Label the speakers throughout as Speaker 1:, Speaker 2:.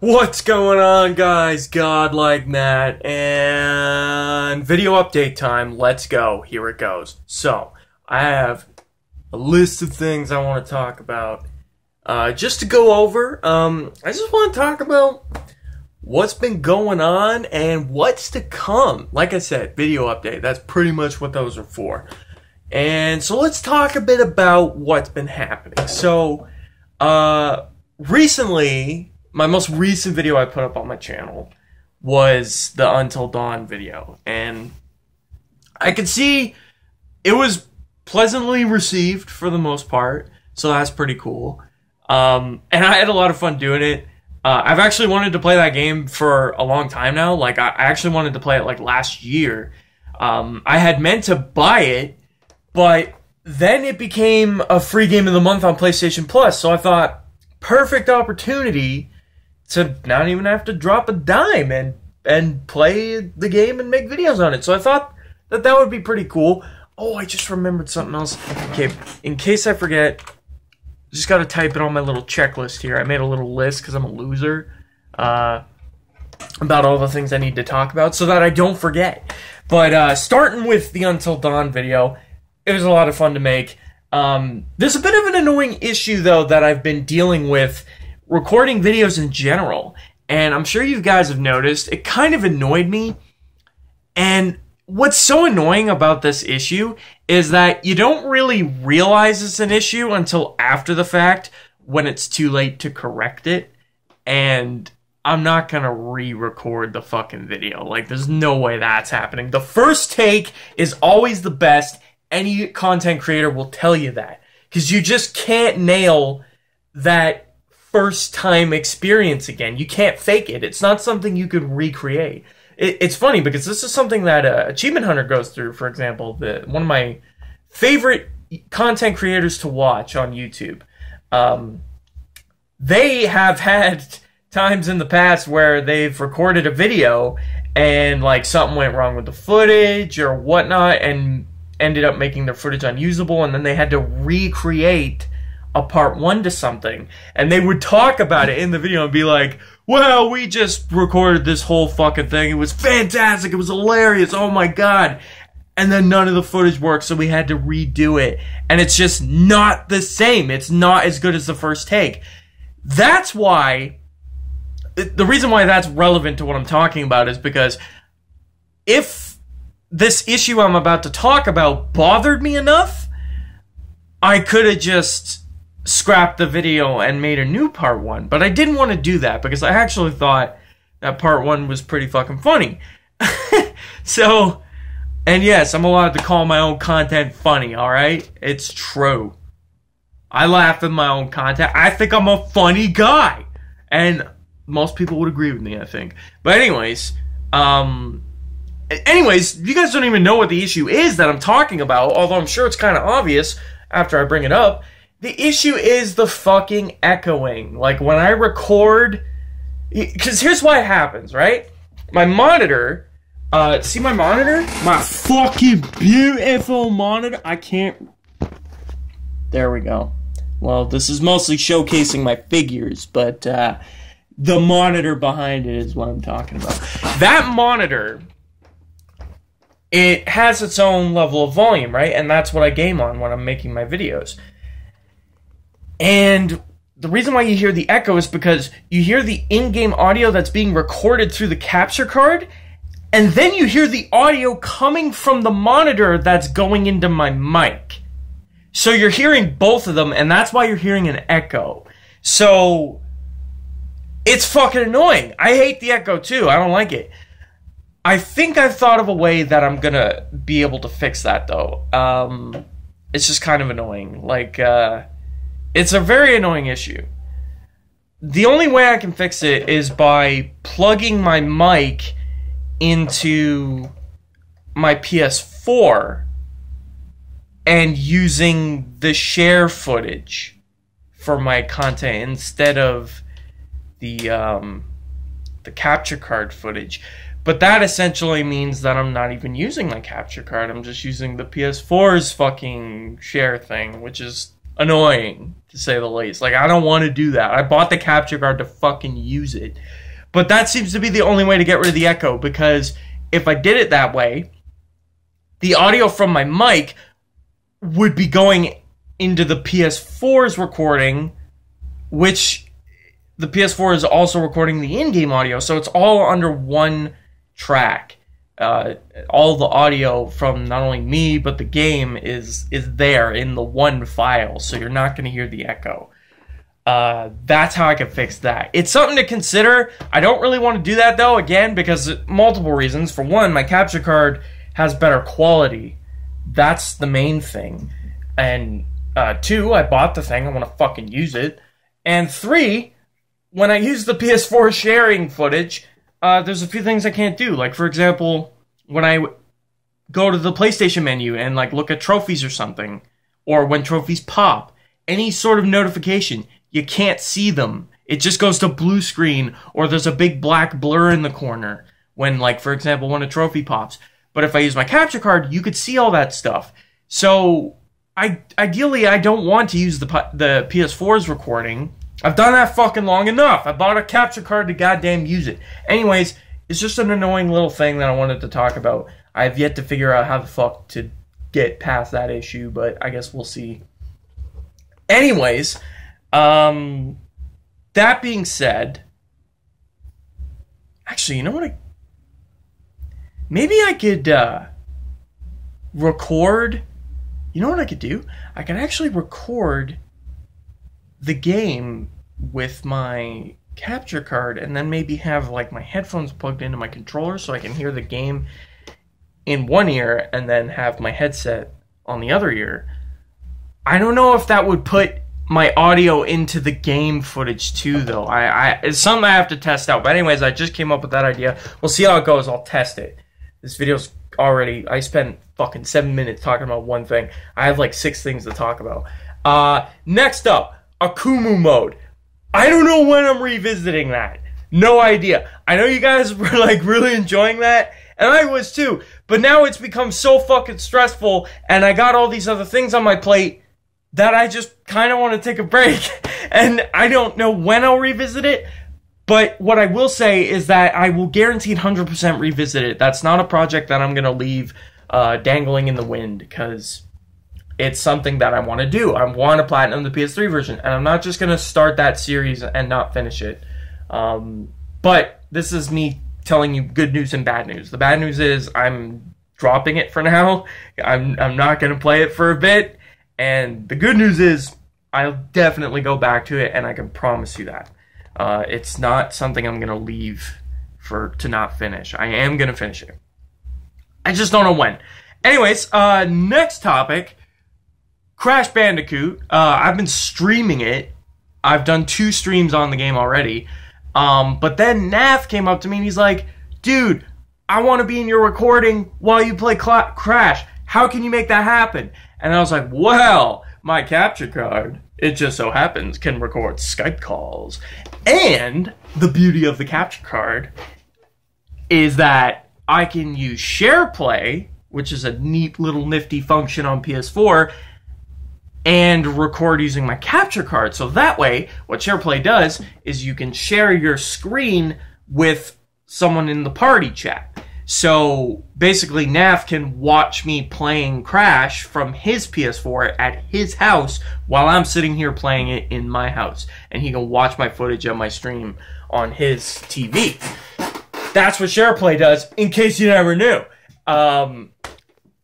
Speaker 1: What's going on, guys? Gawdlike Matt, and video update time. Let's go. Here it goes. So, I have a list of things I want to talk about. Just to go over, I just want to talk about what's been going on and what's to come. Like I said, video update. That's pretty much what those are for. And so let's talk a bit about what's been happening. So, recently, my most recent video I put up on my channel was the Until Dawn video. And I could see it was pleasantly received for the most part. So that's pretty cool. And I had a lot of fun doing it. I've actually wanted to play that game for a long time now. Like, I actually wanted to play it like last year. I had meant to buy it, but then it became a free game of the month on PlayStation Plus. So I thought, perfect opportunity to not even have to drop a dime and play the game and make videos on it. So I thought that would be pretty cool. Oh, I just remembered something else. Okay, in case I forget, just got to type it on my little checklist here. I made a little list because I'm a loser about all the things I need to talk about so that I don't forget. But starting with the Until Dawn video, it was a lot of fun to make. There's a bit of an annoying issue, though, that I've been dealing with recording videos in general. And I'm sure you guys have noticed, it kind of annoyed me. And what's so annoying about this issue is that you don't really realize it's an issue until after the fact, when it's too late to correct it. And I'm not gonna re-record the fucking video. Like, there's no way that's happening. The first take is always the best. Any content creator will tell you that. Because you just can't nail that first time experience again. You can't fake it. It's not something you could recreate. It's funny because this is something that Achievement Hunter goes through, for example. One of my favorite content creators to watch on YouTube. They have had times in the past where they've recorded a video and like something went wrong with the footage or whatnot and ended up making their footage unusable, and then they had to recreate a part one to something, and they would talk about it in the video and be like, well, we just recorded this whole fucking thing, it was fantastic, it was hilarious, oh my god, and then none of the footage worked, so we had to redo it, and it's just not the same. It's not as good as the first take. That's why, the reason why that's relevant to what I'm talking about is because if this issue I'm about to talk about bothered me enough, I could have just scrapped the video and made a new part one. But I didn't want to do that because I actually thought that part one was pretty fucking funny. So, and yes, I'm allowed to call my own content funny, alright? It's true. I laugh at my own content. I think I'm a funny guy. And most people would agree with me, I think. But anyways, you guys don't even know what the issue is that I'm talking about, although I'm sure it's kind of obvious after I bring it up. The issue is the fucking echoing. Like, when I record, because here's why it happens, right? My monitor, see my monitor? My fucking beautiful monitor. I can't, there we go. Well, this is mostly showcasing my figures, but the monitor behind it is what I'm talking about. That monitor, it has its own level of volume, right? And that's what I game on when I'm making my videos. And the reason why you hear the echo is because you hear the in-game audio that's being recorded through the capture card, and then you hear the audio coming from the monitor that's going into my mic. So you're hearing both of them, and that's why you're hearing an echo. So it's fucking annoying. I hate the echo too. I don't like it. I think I've thought of a way that I'm gonna be able to fix that, though. It's just kind of annoying. Like, it's a very annoying issue. The only way I can fix it is by plugging my mic into my PS4 and using the share footage for my content instead of the capture card footage. But that essentially means that I'm not even using my capture card. I'm just using the PS4's fucking share thing, which is annoying, to say the least. Like, I don't want to do that. I bought the capture card to fucking use it. But that seems to be the only way to get rid of the echo, because if I did it that way, the audio from my mic would be going into the PS4's recording, which the PS4 is also recording the in-game audio, so it's all under one track. All the audio from not only me, but the game is there in the one file, so you're not going to hear the echo. That's how I can fix that. It's something to consider. I don't really want to do that, though, again, because multiple reasons. For one, my capture card has better quality. That's the main thing. And two, I bought the thing. I want to fucking use it. And three, when I use the PS4 sharing footage, there's a few things I can't do. Like, for example, when I go to the PlayStation menu and, like, look at trophies or something, or when trophies pop, any sort of notification, you can't see them. It just goes to blue screen, or there's a big black blur in the corner when, like, for example, when a trophy pops. But if I use my capture card, you could see all that stuff. So, ideally, I don't want to use the PS4's recording. I've done that fucking long enough. I bought a capture card to goddamn use it. Anyways, it's just an annoying little thing that I wanted to talk about. I've yet to figure out how the fuck to get past that issue, but I guess we'll see. Anyways, that being said, actually, you know what? Maybe I could record. You know what I could do? I could actually record the game with my capture card, and then maybe have, like, my headphones plugged into my controller so I can hear the game in one ear and then have my headset on the other ear. I don't know if that would put my audio into the game footage too, though. It's something I have to test out. But anyways, I just came up with that idea. We'll see how it goes. I'll test it. This video's already... I spent fucking 7 minutes talking about one thing. I have like 6 things to talk about. Next up, Akumu mode. I don't know when I'm revisiting that. No idea. I know you guys were like really enjoying that, and I was too. But now it's become so fucking stressful, and I got all these other things on my plate that I just kind of want to take a break. And I don't know when I'll revisit it, but what I will say is that I will guaranteed 100% revisit it. That's not a project that I'm going to leave dangling in the wind, because it's something that I want to do. I want to platinum the PS3 version, and I'm not just going to start that series and not finish it. But this is me telling you good news and bad news. The bad news is I'm dropping it for now. I'm not going to play it for a bit. And the good news is I'll definitely go back to it, and I can promise you that. It's not something I'm going to leave to not finish. I am going to finish it. I just don't know when. Anyways, next topic, Crash Bandicoot. I've been streaming it. I've done 2 streams on the game already. But then Naf came up to me and he's like, dude, I want to be in your recording while you play Crash. How can you make that happen? And I was like, well, my capture card, it just so happens, can record Skype calls. And the beauty of the capture card is that I can use SharePlay, which is a neat little nifty function on PS4, and record using my capture card. So that way, what SharePlay does is you can share your screen with someone in the party chat. So basically, Naf can watch me playing Crash from his PS4 at his house while I'm sitting here playing it in my house. And he can watch my footage of my stream on his TV. That's what SharePlay does, in case you never knew.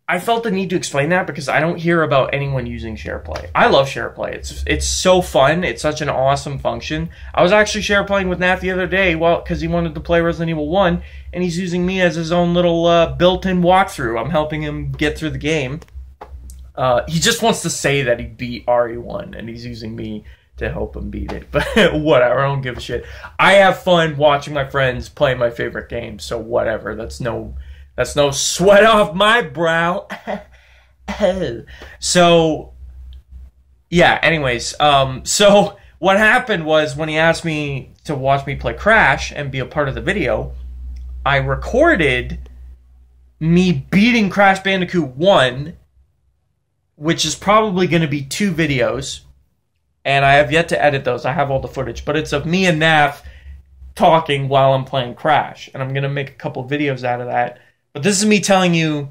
Speaker 1: I felt the need to explain that because I don't hear about anyone using SharePlay. I love SharePlay. It's so fun. It's such an awesome function. I was actually SharePlaying with Nat the other day because he wanted to play Resident Evil 1, and he's using me as his own little built-in walkthrough. I'm helping him get through the game. He just wants to say that he beat RE1, and he's using me to help him beat it. But whatever, I don't give a shit. I have fun watching my friends play my favorite game, so whatever. That's no sweat off my brow. So, yeah, anyways. So, what happened was when he asked me to watch me play Crash and be a part of the video, I recorded me beating Crash Bandicoot 1, which is probably going to be 2 videos. and I have yet to edit those. I have all the footage, but it's of me and Nath talking while I'm playing Crash, and I'm going to make a couple videos out of that. But this is me telling you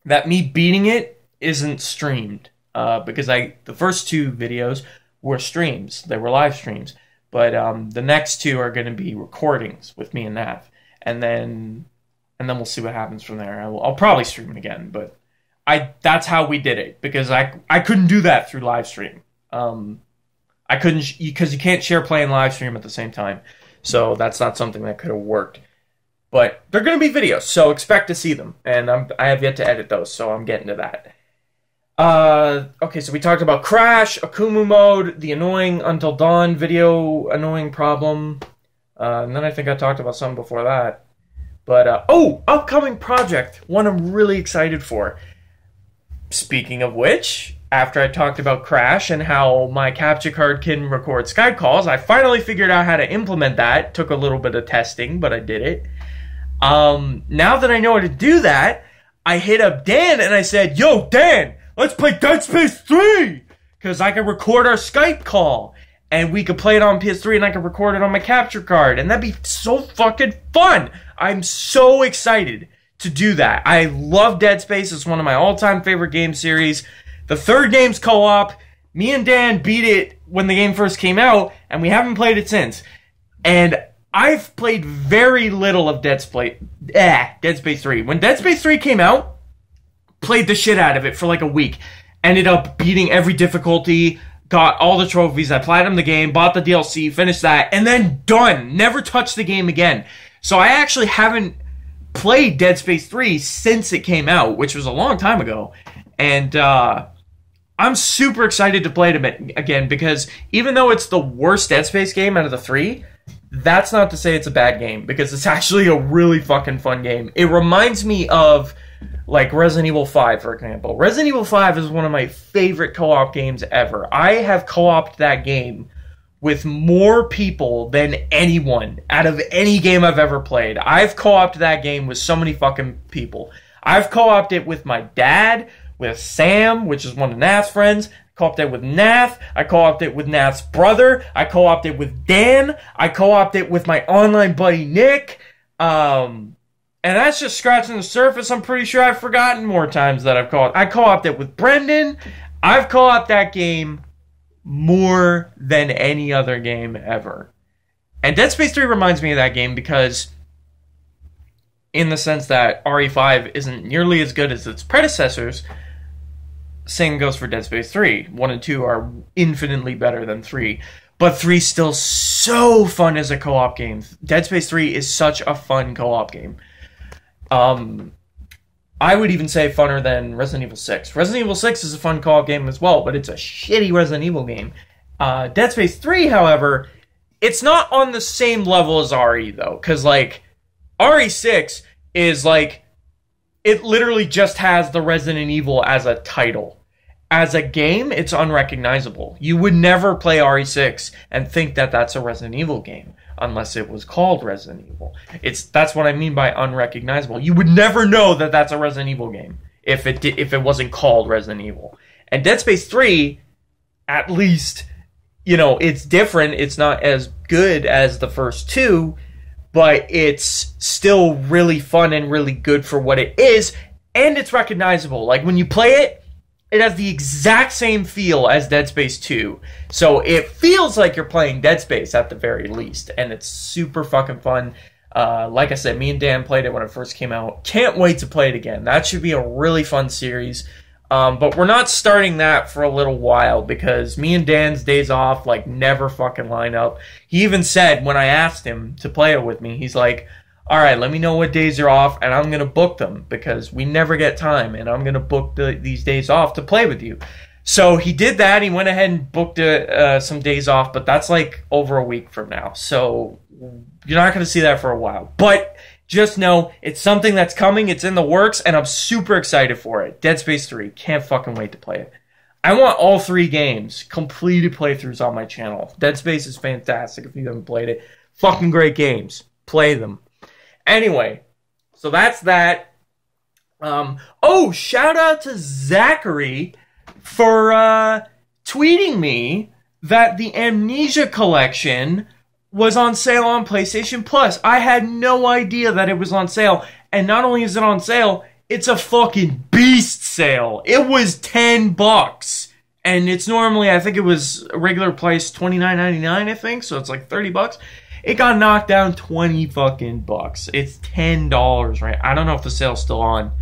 Speaker 1: that me beating it isn't streamed, because the first 2 videos were streams. They were live streams. But the next 2 are going to be recordings with me and Nath. And then we'll see what happens from there. I'll probably stream it again, but that's how we did it, because I couldn't do that through live stream. I couldn't, because you can't share play and live stream at the same time. So that's not something that could have worked. But they're going to be videos, so expect to see them. And I have yet to edit those, so I'm getting to that. Okay, so we talked about Crash, Akumu mode, the annoying Until Dawn video annoying problem. And then I think I talked about something before that. But, upcoming project, one I'm really excited for. Speaking of which, after I talked about Crash and how my capture card can record Skype calls, I finally figured out how to implement that. Took a little bit of testing, but I did it. Now that I know how to do that, I hit up Dan and I said, "Yo, Dan, let's play Dead Space 3! Because I can record our Skype call. And we could play it on PS3 and I could record it on my capture card. And that'd be so fucking fun! I'm so excited to do that. I love Dead Space. It's one of my all-time favorite game series. The third game's co-op. Me and Dan beat it when the game first came out, and we haven't played it since. And I've played very little of Dead Space 3. When Dead Space 3 came out, played the shit out of it for like a week. Ended up beating every difficulty, got all the trophies, I platinumed the game, bought the DLC, finished that, and then done. Never touched the game again. So I actually haven't played Dead Space 3 since it came out, which was a long time ago. And I'm super excited to play it again, because even though it's the worst Dead Space game out of the 3, that's not to say it's a bad game, because it's actually a really fucking fun game. It reminds me of, like, Resident Evil 5, for example. Resident Evil 5 is one of my favorite co-op games ever. I have co-opted that game with more people than anyone out of any game I've ever played. I've co-opted that game with so many fucking people. I've co-opted it with my dad, with Sam, which is one of Nath's friends. I co-opted it with Nath. I co-opted it with Nath's brother. I co-opted it with Dan. I co-opted it with my online buddy Nick. And that's just scratching the surface. I'm pretty sure I've forgotten more times that I've co-opted. I co-opted it with Brendan. I've co-opted that game more than any other game ever. And Dead Space 3 reminds me of that game because, in the sense that RE5 isn't nearly as good as its predecessors, same goes for Dead Space 3. 1 and 2 are infinitely better than 3. But 3's still so fun as a co-op game. Dead Space 3 is such a fun co-op game. I would even say funner than Resident Evil 6. Resident Evil 6 is a fun co-op game as well, but it's a shitty Resident Evil game. Dead Space 3, however, it's not on the same level as RE, though. Because, like, RE6 is, like, it literally just has the Resident Evil as a title. As a game, it's unrecognizable. You would never play RE6 and think that that's a Resident Evil game, unless it was called Resident Evil. That's what I mean by unrecognizable. You would never know that that's a Resident Evil game if it wasn't called Resident Evil. And Dead Space 3, at least, you know, it's different. It's not as good as the first 2, but it's still really fun and really good for what it is, and it's recognizable. Like, when you play it, it has the exact same feel as Dead Space 2. So it feels like you're playing Dead Space at the very least. And it's super fucking fun. Like I said, me and Dan played it when it first came out. Can't wait to play it again. That should be a really fun series. But we're not starting that for a little while, because me and Dan's days off, like, never fucking line up. He even said, when I asked him to play it with me, he's like, alright, let me know what days you're off, and I'm going to book them, because we never get time, and I'm going to book these days off to play with you. So he did that. He went ahead and booked some days off, but that's like over a week from now. So you're not going to see that for a while. But just know, it's something that's coming, it's in the works, and I'm super excited for it. Dead Space 3. Can't fucking wait to play it. I want all 3 games, completed playthroughs on my channel. Dead Space is fantastic if you haven't played it. Fucking great games. Play them. Anyway, so that's that. Shout out to Zachary for tweeting me that the Amnesia collection was on sale on PlayStation Plus. I had no idea that it was on sale. And not only is it on sale, it's a fucking beast sale. It was $10. And it's normally, I think it was a regular price $29.99, I think. So it's like $30. It got knocked down 20 fucking bucks. It's $10, right? I don't know if the sale's still on.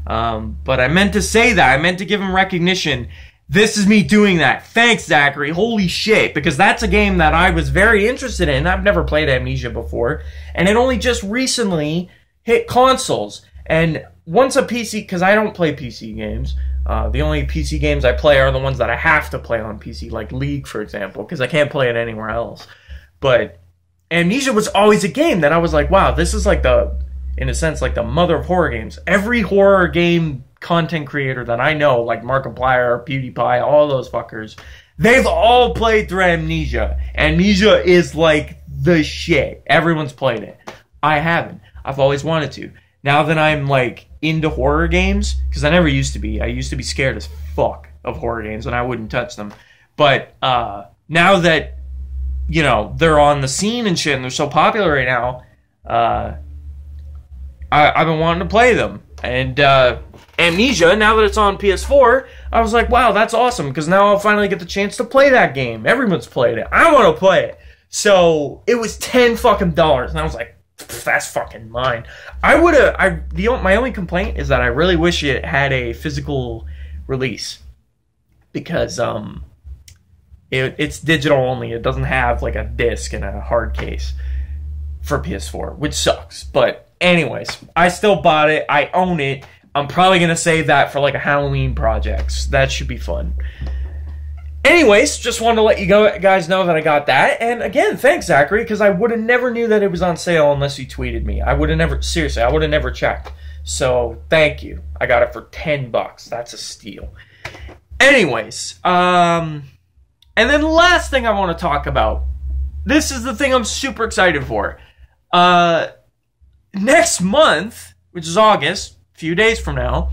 Speaker 1: But I meant to say that. I meant to give him recognition. This is me doing that. Thanks, Zachary. Holy shit. Because that's a game that I was very interested in. I've never played Amnesia before. And it only just recently hit consoles. And once a PC... Because I don't play PC games. The only PC games I play are the ones that I have to play on PC. Like League, for example. Because I can't play it anywhere else. But Amnesia was always a game that I was like, wow, this is like the... In a sense, like the mother of horror games. Every horror game content creator that I know, like Markiplier, PewDiePie, all those fuckers, they've all played through Amnesia. Amnesia is like the shit. Everyone's played it. I haven't. I've always wanted to. Now that I'm like into horror games, because I never used to be. I used to be scared as fuck of horror games and I wouldn't touch them. But now that, you know, they're on the scene and shit and they're so popular right now, I've been wanting to play them. And Amnesia, now that it's on PS4, I was like, wow, that's awesome, because now I'll finally get the chance to play that game. Everyone's played it. I want to play it. So it was $10 fucking dollars, and I was like, that's fucking mine. My only complaint is that I really wish it had a physical release, because it's digital only. It doesn't have like a disc and a hard case for PS4, which sucks. But anyways, I still bought it. I own it. I'm probably going to save that for like a Halloween project. That should be fun. Anyways, just wanted to let you guys know that I got that. And again, thanks, Zachary, because I would have never knew that it was on sale unless you tweeted me. I would have never, seriously, I would have never checked. So thank you. I got it for $10. That's a steal. Anyways, and then the last thing I want to talk about. This is the thing I'm super excited for. Next month, which is August, a few days from now,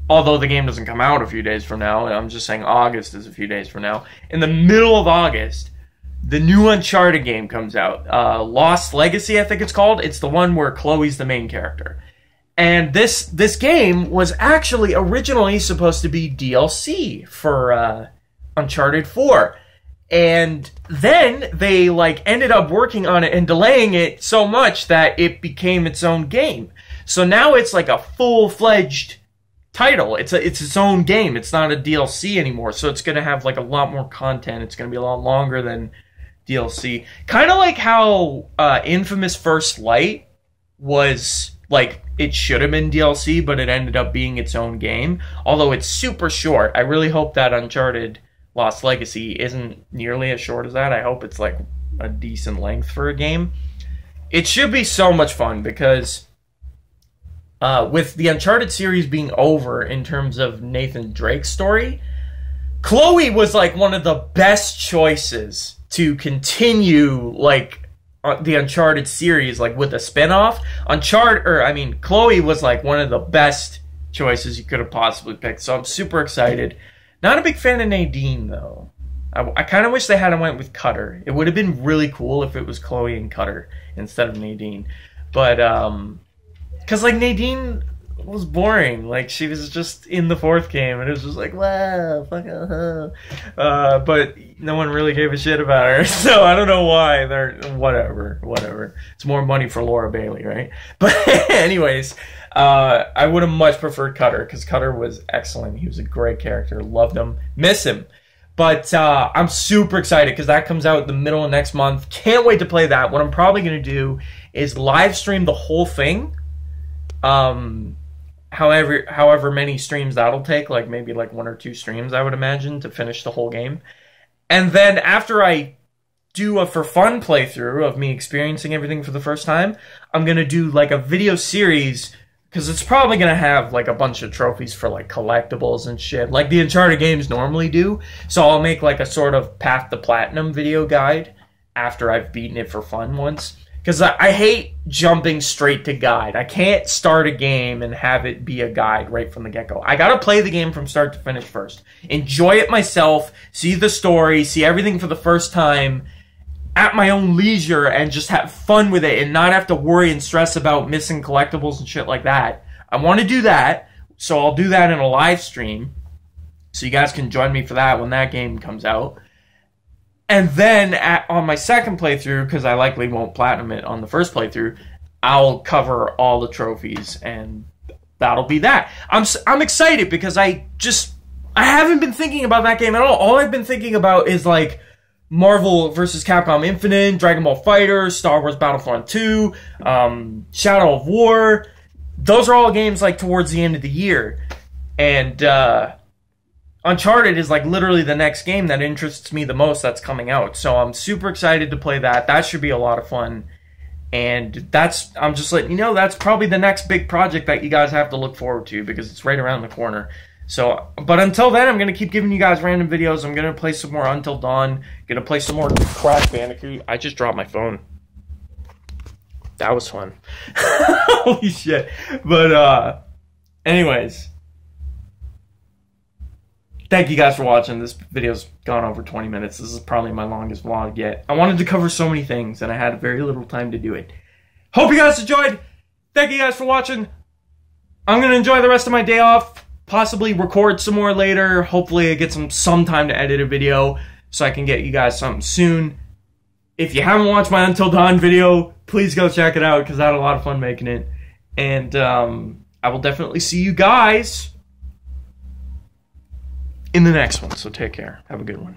Speaker 1: although the game doesn't come out a few days from now, I'm just saying August is a few days from now. In the middle of August, the new Uncharted game comes out. Lost Legacy, I think it's called. It's the one where Chloe's the main character. And this game was actually originally supposed to be DLC for Uncharted 4. And then they ended up working on it and delaying it so much that it became its own game. So now it's like a full-fledged title. It's its own game. It's not a DLC anymore. So it's going to have like a lot more content. It's going to be a lot longer than DLC. Kind of like how Infamous First Light was like, it should have been DLC, but it ended up being its own game. Although it's super short. I really hope that Uncharted Lost Legacy isn't nearly as short as that. I hope it's like a decent length for a game. It should be so much fun because with the Uncharted series being over in terms of Nathan Drake's story, Chloe was like one of the best choices to continue like the Uncharted series, like with a spinoff. Chloe was like one of the best choices you could have possibly picked. So I'm super excited. Not a big fan of Nadine, though. I kind of wish they hadn't went with Cutter. It would have been really cool if it was Chloe and Cutter instead of Nadine. But, because, like, Nadine was boring. Like, she was just in the fourth game, and it was just like, wow, fuck, but no one really gave a shit about her, so I don't know why. Whatever. It's more money for Laura Bailey, right? But anyways, I would have much preferred Cutter, because Cutter was excellent. He was a great character. Loved him. Miss him. But I'm super excited, because that comes out the middle of next month. Can't wait to play that. What I'm probably going to do is live stream the whole thing. However many streams that'll take, like maybe like 1 or 2 streams, I would imagine, to finish the whole game. And then after I do a for fun playthrough of me experiencing everything for the first time, I'm going to do like a video series, because it's probably going to have like a bunch of trophies for like collectibles and shit, like the Uncharted games normally do. So I'll make like a sort of Path to Platinum video guide after I've beaten it for fun once. Because I hate jumping straight to guide. I can't start a game and have it be a guide right from the get-go. I gotta play the game from start to finish first. Enjoy it myself, see the story, see everything for the first time at my own leisure, and just have fun with it and not have to worry and stress about missing collectibles and shit like that. I want to do that, so I'll do that in a live stream. So you guys can join me for that when that game comes out. And then on my second playthrough, because I likely won't platinum it on the first playthrough, I'll cover all the trophies, and that'll be that. I'm excited because I haven't been thinking about that game at all. All I've been thinking about is like Marvel vs. Capcom Infinite, Dragon Ball FighterZ, Star Wars Battlefront 2, Shadow of War. Those are all games like towards the end of the year. And Uncharted is like literally the next game that interests me the most that's coming out. So I'm super excited to play that. That should be a lot of fun. And I'm just letting you know, that's probably the next big project that you guys have to look forward to because it's right around the corner. So, but until then, I'm going to keep giving you guys random videos. I'm going to play some more Until Dawn. Going to play some more Crash Bandicoot. I just dropped my phone. That was fun. Holy shit. But, anyways. Thank you guys for watching. This video's gone over 20 minutes. This is probably my longest vlog yet. I wanted to cover so many things, and I had very little time to do it. Hope you guys enjoyed. Thank you guys for watching. I'm going to enjoy the rest of my day off. Possibly record some more later. Hopefully I get some time to edit a video so I can get you guys something soon. If you haven't watched my Until Dawn video, please go check it out because I had a lot of fun making it. And I will definitely see you guys in the next one. So take care. Have a good one.